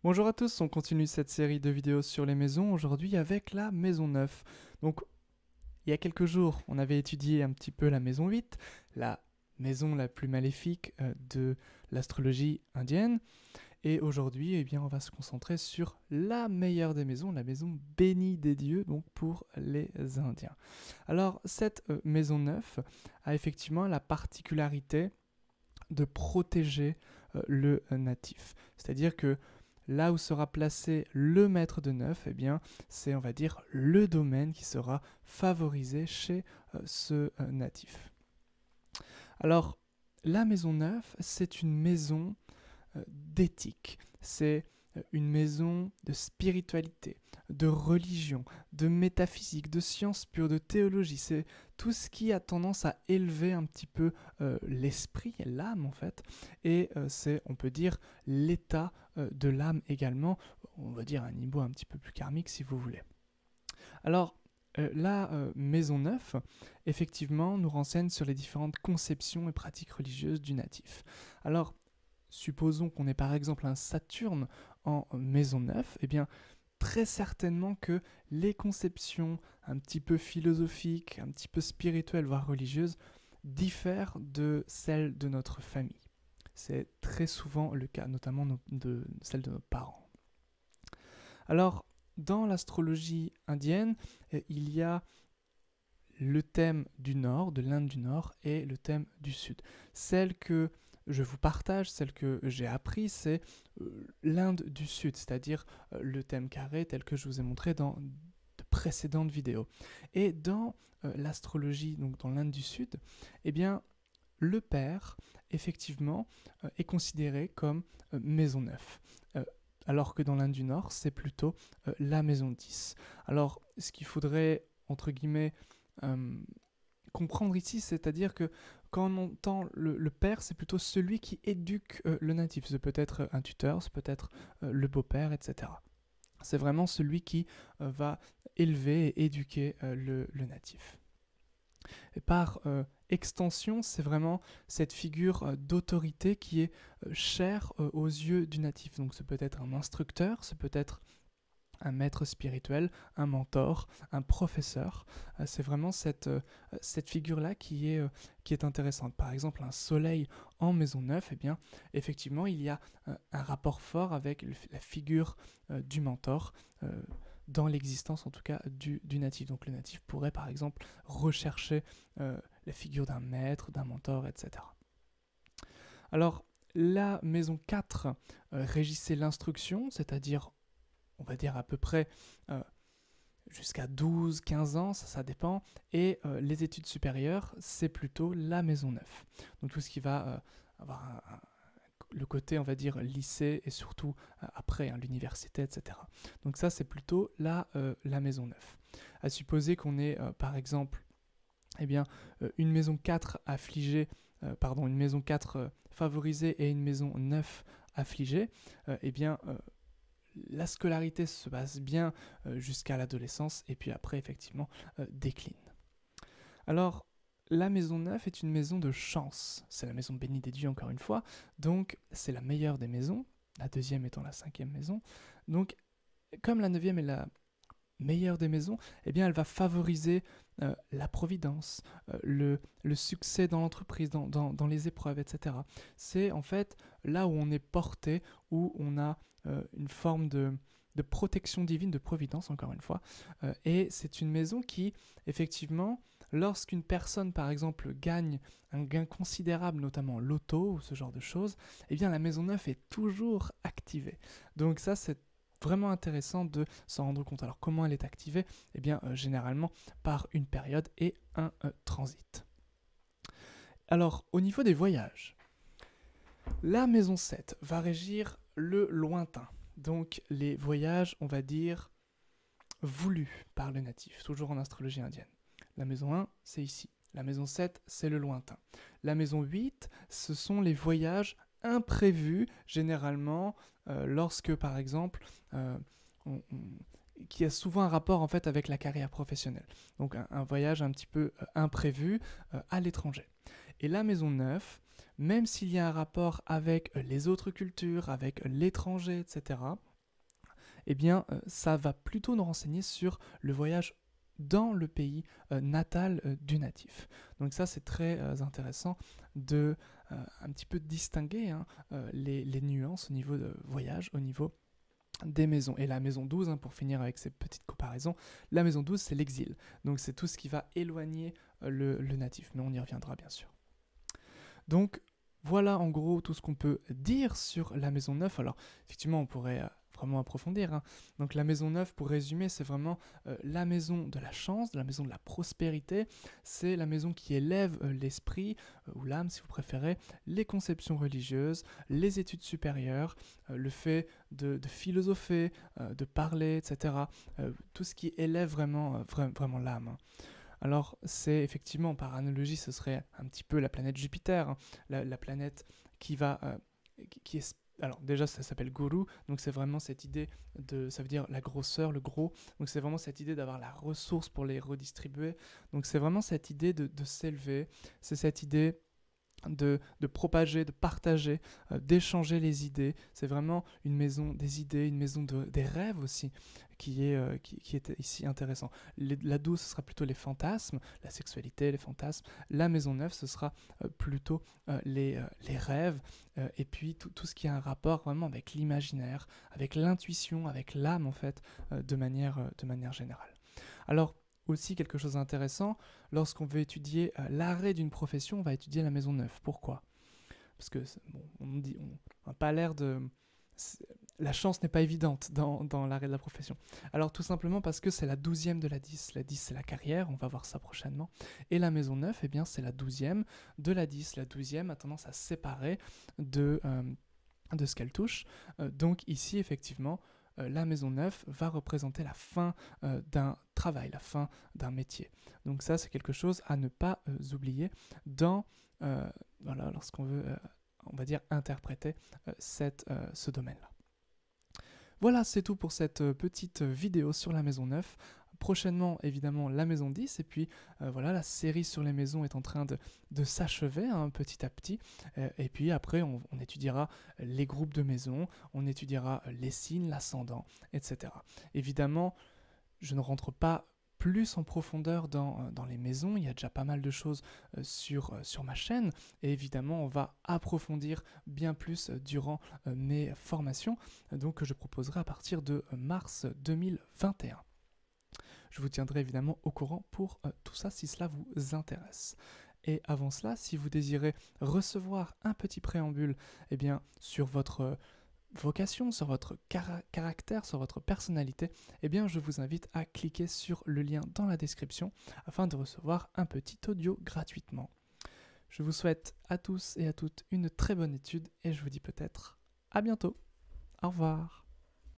Bonjour à tous, on continue cette série de vidéos sur les maisons, aujourd'hui avec la maison 9. Donc, il y a quelques jours, on avait étudié un petit peu la maison 8, la maison la plus maléfique de l'astrologie indienne. Et aujourd'hui, eh bien, on va se concentrer sur la meilleure des maisons, la maison bénie des dieux, donc pour les Indiens. Alors, cette maison 9 a effectivement la particularité de protéger le natif. C'est-à-dire que là où sera placé le maître de neuf, eh bien, c'est, on va dire, le domaine qui sera favorisé chez ce natif. Alors, la maison 9, c'est une maison d'éthique. C'est une maison de spiritualité, de religion, de métaphysique, de sciences pures, de théologie. C'est tout ce qui a tendance à élever un petit peu l'esprit, l'âme en fait. Et c'est, on peut dire, l'état de l'âme également. On va dire un niveau un petit peu plus karmique si vous voulez. Alors, la maison 9, effectivement, nous renseigne sur les différentes conceptions et pratiques religieuses du natif. Alors, supposons qu'on ait par exemple un Saturne en maison 9, eh bien, très certainement que les conceptions un petit peu philosophiques, un petit peu spirituelles, voire religieuses, diffèrent de celles de notre famille. C'est très souvent le cas, notamment de celles de nos parents. Alors, dans l'astrologie indienne, il y a le thème du Nord, de l'Inde du Nord, et le thème du Sud. Celle que je vous partage, celle que j'ai appris, c'est l'Inde du Sud, c'est-à-dire le thème carré tel que je vous ai montré dans de précédentes vidéos. Et dans l'astrologie, donc dans l'Inde du Sud, eh bien, le père, effectivement, est considéré comme maison 9. Alors que dans l'Inde du Nord, c'est plutôt la maison 10. Alors, ce qu'il faudrait, entre guillemets, comprendre ici, c'est-à-dire que quand on entend le père, c'est plutôt celui qui éduque le natif. C'est peut-être un tuteur, c'est peut-être le beau-père, etc. C'est vraiment celui qui va élever et éduquer le natif. Et par extension, c'est vraiment cette figure d'autorité qui est chère aux yeux du natif. Donc ce peut être un instructeur, ce peut être un maître spirituel, un mentor, un professeur. C'est vraiment cette figure-là qui est intéressante. Par exemple, un soleil en maison 9, eh bien, effectivement, il y a un rapport fort avec la figure du mentor, dans l'existence en tout cas du natif. Donc le natif pourrait par exemple rechercher la figure d'un maître, d'un mentor, etc. Alors, la maison 4 régissait l'instruction, c'est-à-dire on va dire à peu près jusqu'à 12, 15 ans, ça dépend, et les études supérieures, c'est plutôt la maison 9. Donc tout ce qui va avoir le côté, on va dire, lycée, et surtout après, l'université, etc. Donc ça, c'est plutôt la maison 9. À supposer qu'on ait, par exemple, eh bien, une maison 4 affligée, une maison 4 favorisée et une maison 9 affligée, eh bien, la scolarité se passe bien jusqu'à l'adolescence et puis après effectivement décline. Alors la maison 9 est une maison de chance, c'est la maison bénie des dieux encore une fois, donc c'est la meilleure des maisons, la deuxième étant la cinquième maison. Donc comme la neuvième est la meilleure des maisons, eh bien elle va favoriser la providence, le succès dans l'entreprise, dans les épreuves, etc. C'est en fait là où on est porté, où on a une forme de protection divine, de providence encore une fois. Et c'est une maison qui, effectivement, lorsqu'une personne, par exemple, gagne un gain considérable, notamment l'auto ou ce genre de choses, eh bien la maison 9 est toujours activée. Donc ça, c'est vraiment intéressant de s'en rendre compte. Alors comment elle est activée? Eh bien généralement par une période et un transit. Alors au niveau des voyages, la maison 7 va régir le lointain. Donc les voyages, on va dire, voulus par le natif, toujours en astrologie indienne. La maison 1, c'est ici. La maison 7, c'est le lointain. La maison 8, ce sont les voyages imprévus, généralement, lorsque, par exemple, qui a souvent un rapport en fait avec la carrière professionnelle. Donc un voyage un petit peu imprévu à l'étranger. Et la maison 9, même s'il y a un rapport avec les autres cultures, avec l'étranger, etc., eh bien, ça va plutôt nous renseigner sur le voyage dans le pays natal du natif. Donc ça, c'est très intéressant de un petit peu distinguer les nuances au niveau de voyage, au niveau des maisons. Et la maison 12, pour finir avec ces petites comparaisons, la maison 12, c'est l'exil. Donc c'est tout ce qui va éloigner le natif, mais on y reviendra bien sûr. Donc voilà en gros tout ce qu'on peut dire sur la maison 9. Alors effectivement, on pourrait vraiment approfondir. Donc la maison 9, pour résumer, c'est vraiment la maison de la chance, la maison de la prospérité. C'est la maison qui élève l'esprit, ou l'âme si vous préférez, les conceptions religieuses, les études supérieures, le fait de philosopher, de parler, etc. Tout ce qui élève vraiment l'âme. Alors c'est effectivement, par analogie, ce serait un petit peu la planète Jupiter, la planète qui va, qui est, alors déjà ça s'appelle Guru, donc c'est vraiment cette idée de, ça veut dire la grosseur, le gros, donc c'est vraiment cette idée d'avoir la ressource pour les redistribuer, donc c'est vraiment cette idée de s'élever, c'est cette idée de propager, de partager, d'échanger les idées. C'est vraiment une maison des idées, une maison des rêves aussi, qui est ici intéressant. La 12, ce sera plutôt les fantasmes, la sexualité, les fantasmes. La maison 9, ce sera plutôt les rêves, et puis tout ce qui a un rapport vraiment avec l'imaginaire, avec l'intuition, avec l'âme en fait, de manière générale. Alors, aussi quelque chose d'intéressant, lorsqu'on veut étudier l'arrêt d'une profession, on va étudier la maison 9. Pourquoi ? Parce que, bon, on n'a pas l'air de... La chance n'est pas évidente dans l'arrêt de la profession. Alors tout simplement parce que c'est la 12e de la 10. La 10 c'est la carrière, on va voir ça prochainement. Et la maison 9, eh bien, c'est la 12e de la 10. La 12e a tendance à se séparer de ce qu'elle touche. Donc ici, effectivement, la maison 9 va représenter la fin d'un travail, la fin d'un métier. Donc ça, c'est quelque chose à ne pas oublier lorsqu'on veut, on va dire, interpréter ce domaine-là. Voilà, c'est tout pour cette petite vidéo sur la maison 9. Prochainement, évidemment, la maison 10, et puis la série sur les maisons est en train de s'achever petit à petit, et puis après, on étudiera les groupes de maisons, on étudiera les signes, l'ascendant, etc. Évidemment, je ne rentre pas plus en profondeur dans les maisons, il y a déjà pas mal de choses sur ma chaîne, et évidemment on va approfondir bien plus durant mes formations, donc que je proposerai à partir de mars 2021. Je vous tiendrai évidemment au courant pour tout ça si cela vous intéresse. Et avant cela, si vous désirez recevoir un petit préambule sur votre vocation, sur votre caractère, sur votre personnalité, je vous invite à cliquer sur le lien dans la description afin de recevoir un petit audio gratuitement. Je vous souhaite à tous et à toutes une très bonne étude et je vous dis peut-être à bientôt. Au revoir.